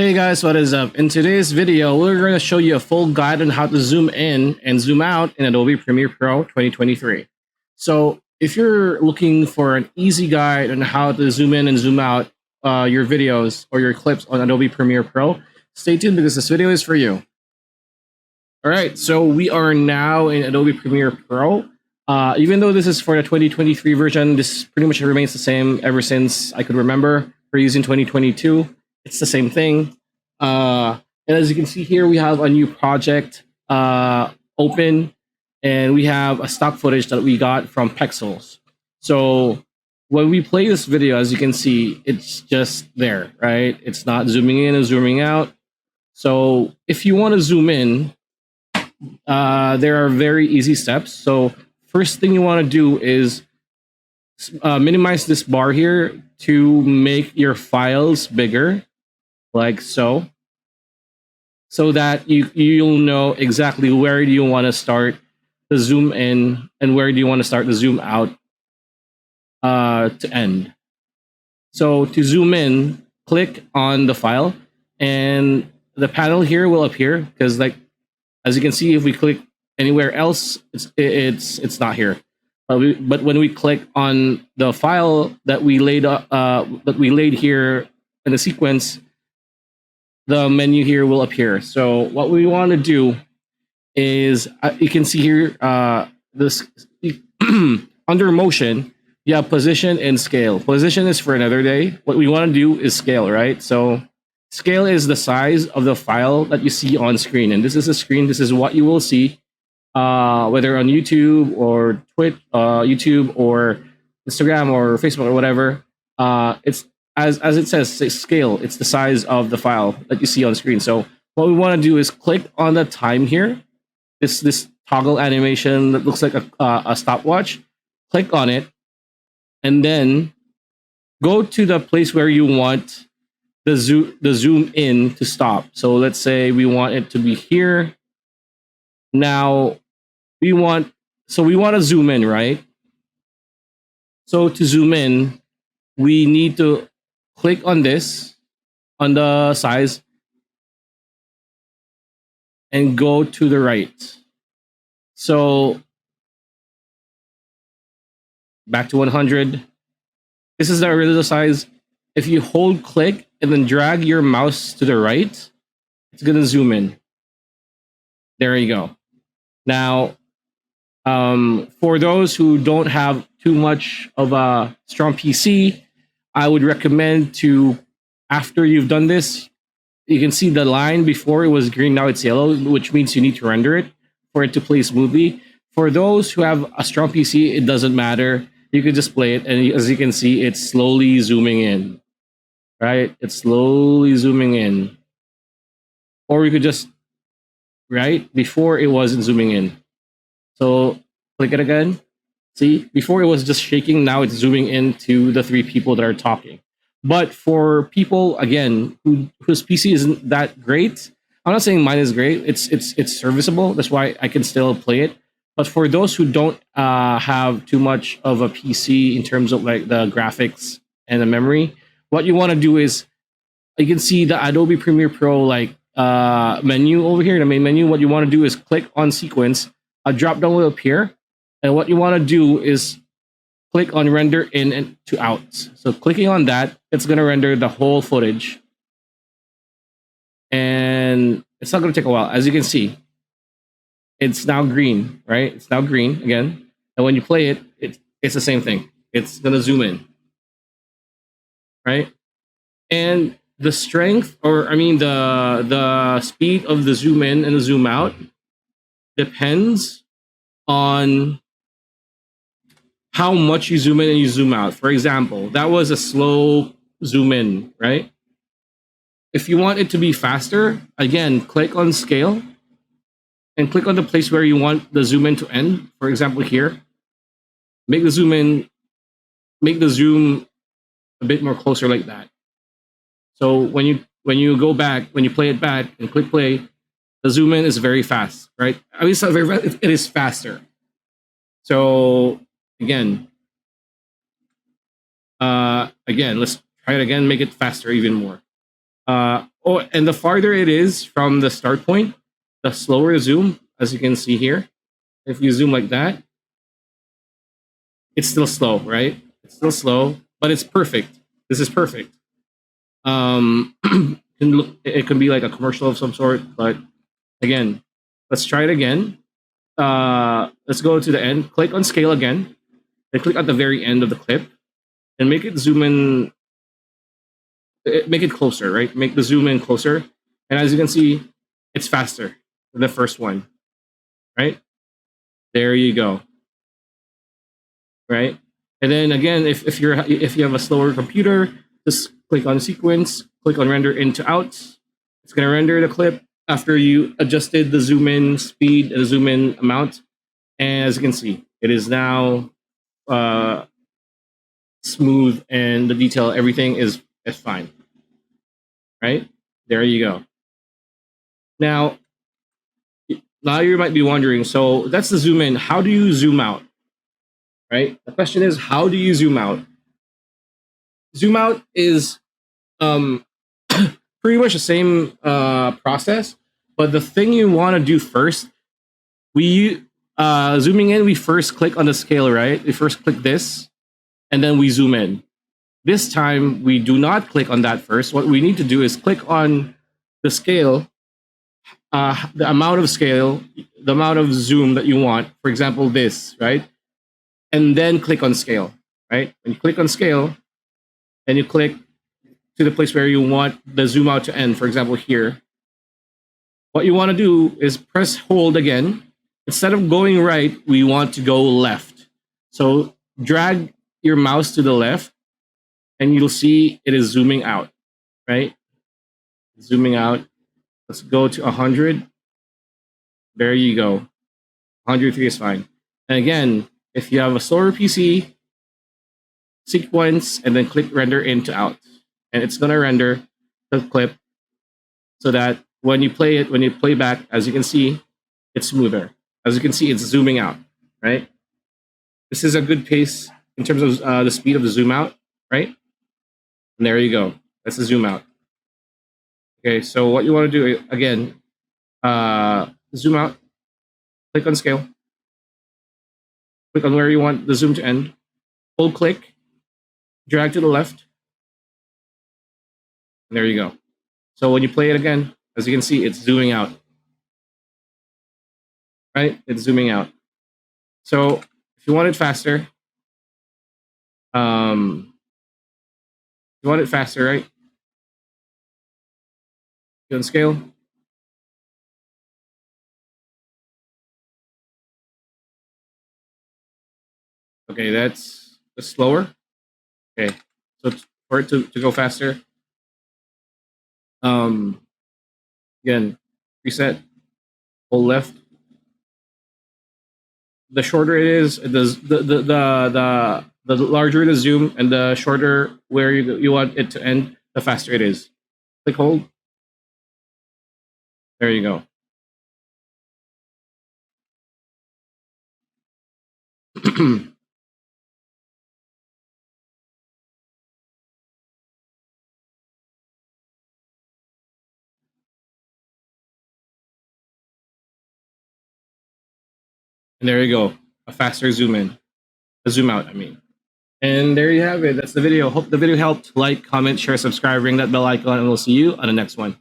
Hey guys, what is up? In today's video, we're going to show you a full guide on how to zoom in and zoom out in Adobe Premiere Pro 2023. So if you're looking for an easy guide on how to zoom in and zoom out your videos or your clips on Adobe Premiere Pro, stay tuned because this video is for you. All right, so we are now in Adobe Premiere Pro. Even though this is for the 2023 version, this pretty much remains the same ever since I could remember. We're using 2022. It's the same thing. And as you can see here, we have a new project open, and we have a stock footage that we got from Pexels. So when we play this video, as you can see, it's just there, right? It's not zooming in or zooming out. So if you want to zoom in, there are very easy steps. So first thing you want to do is minimize this bar here to make your files bigger, like so that you'll know exactly where do you want to start the zoom in and where do you want to start the zoom out to end. So to zoom in, click on the file, and the panel here will appear because, like, as you can see, if we click anywhere else, it's not here. But when we click on the file that we laid here in the sequence, the menu here will appear. So what we want to do is you can see here this under motion, you have position and scale. Position is for another day. What we want to do is scale, right? So scale is the size of the file that you see on screen, and this is a screen. This is what you will see, whether on YouTube or Twitch, YouTube or Instagram or Facebook or whatever. It's as it says, scale. It's the size of the file that you see on screen. So what we want to do is click on the time here. This toggle animation that looks like a stopwatch. Click on it, and then go to the place where you want the zoom in to stop. So let's say we want it to be here. Now we want to zoom in, right? So to zoom in, we need to click on this on the size and go to the right. So back to 100. This is the original size. If you hold click and then drag your mouse to the right, it's gonna zoom in. There you go. Now, for those who don't have too much of a strong PC, I would recommend to, after you've done this, you can see the line before it was green, now it's yellow, which means you need to render it for it to play smoothly. For those who have a strong PC, it doesn't matter. You can just play it, and as you can see, it's slowly zooming in, right? It's slowly zooming in. Or you could just, right? Before it wasn't zooming in. So click it again. See, before it was just shaking, now it's zooming into the three people that are talking. But for people, again, whose PC isn't that great, I'm not saying mine is great. It's serviceable. That's why I can still play it. But for those who don't have too much of a PC in terms of like the graphics and the memory, what you want to do is, you can see the Adobe Premiere Pro menu over here, the main menu. What you want to do is click on sequence. A drop down will appear, and what you want to do is click on render in and to out. So clicking on that, it's going to render the whole footage, and it's not going to take a while. As you can see, it's now green, right? It's now green again, and when you play it, it's the same thing. It's going to zoom in, right? And the strength, or I mean the speed of the zoom in and the zoom out depends on how much you zoom in and you zoom out. For example, that was a slow zoom in, right? If you want it to be faster, again, click on scale and click on the place where you want the zoom in to end. For example, here, make the zoom a bit more closer like that. So when you go back, when you play it back and click play, the zoom in is very fast, right? I mean, it's not very fast, it is faster. So again, let's try it again, make it faster even more. Oh, and the farther it is from the start point, the slower the zoom, as you can see here. If you zoom like that, it's still slow, right? It's still slow, but it's perfect. This is perfect. It can be like a commercial of some sort, but again, let's try it again. Let's go to the end. Click on scale again, and click at the very end of the clip, and make it zoom in. Make it closer, right? Make the zoom in closer, and as you can see, it's faster than the first one, right? There you go, right? And then again, if you have a slower computer, just click on sequence, click on render into out. It's gonna render the clip after you adjusted the zoom in speed and the zoom in amount. And as you can see, it is now uh, smooth and the detail, everything is fine, right? There you go. Now, now you might be wondering, so that's the zoom in. How do you zoom out, right? The question is, how do you zoom out? Zoom out is um, pretty much the same process, but the thing you want to do first, we zooming in, we first click on the scale, right? We first click this, and then we zoom in. This time, we do not click on that first. What we need to do is click on the scale, the amount of scale, the amount of zoom that you want. For example, this, right? And then click on scale, right? When you click on scale, and you click to the place where you want the zoom out to end, for example, here, what you want to do is press hold again. Instead of going right, we want to go left. So drag your mouse to the left, and you'll see it is zooming out, right? Zooming out. Let's go to 100. There you go. 103 is fine. And again, if you have a slower PC, sequence, and then click render into out. And it's going to render the clip so that when you play it, when you play back, as you can see, it's smoother. As you can see, it's zooming out, right? This is a good pace in terms of the speed of the zoom out, right? And there you go. That's the zoom out. Okay, so what you want to do, again, zoom out, click on scale, click on where you want the zoom to end, hold click, drag to the left, and there you go. So when you play it again, as you can see, it's zooming out, right? It's zooming out. So if you want it faster, right? Go on scale. Okay, that's slower. Okay, so for it to go faster, again, reset, hold left. The shorter it is, the larger the zoom, and the shorter where you want it to end, the faster it is. Click hold. There you go. And there you go. A faster zoom in. A zoom out, I mean. And there you have it. That's the video. Hope the video helped. Like, comment, share, subscribe, ring that bell icon, and we'll see you on the next one.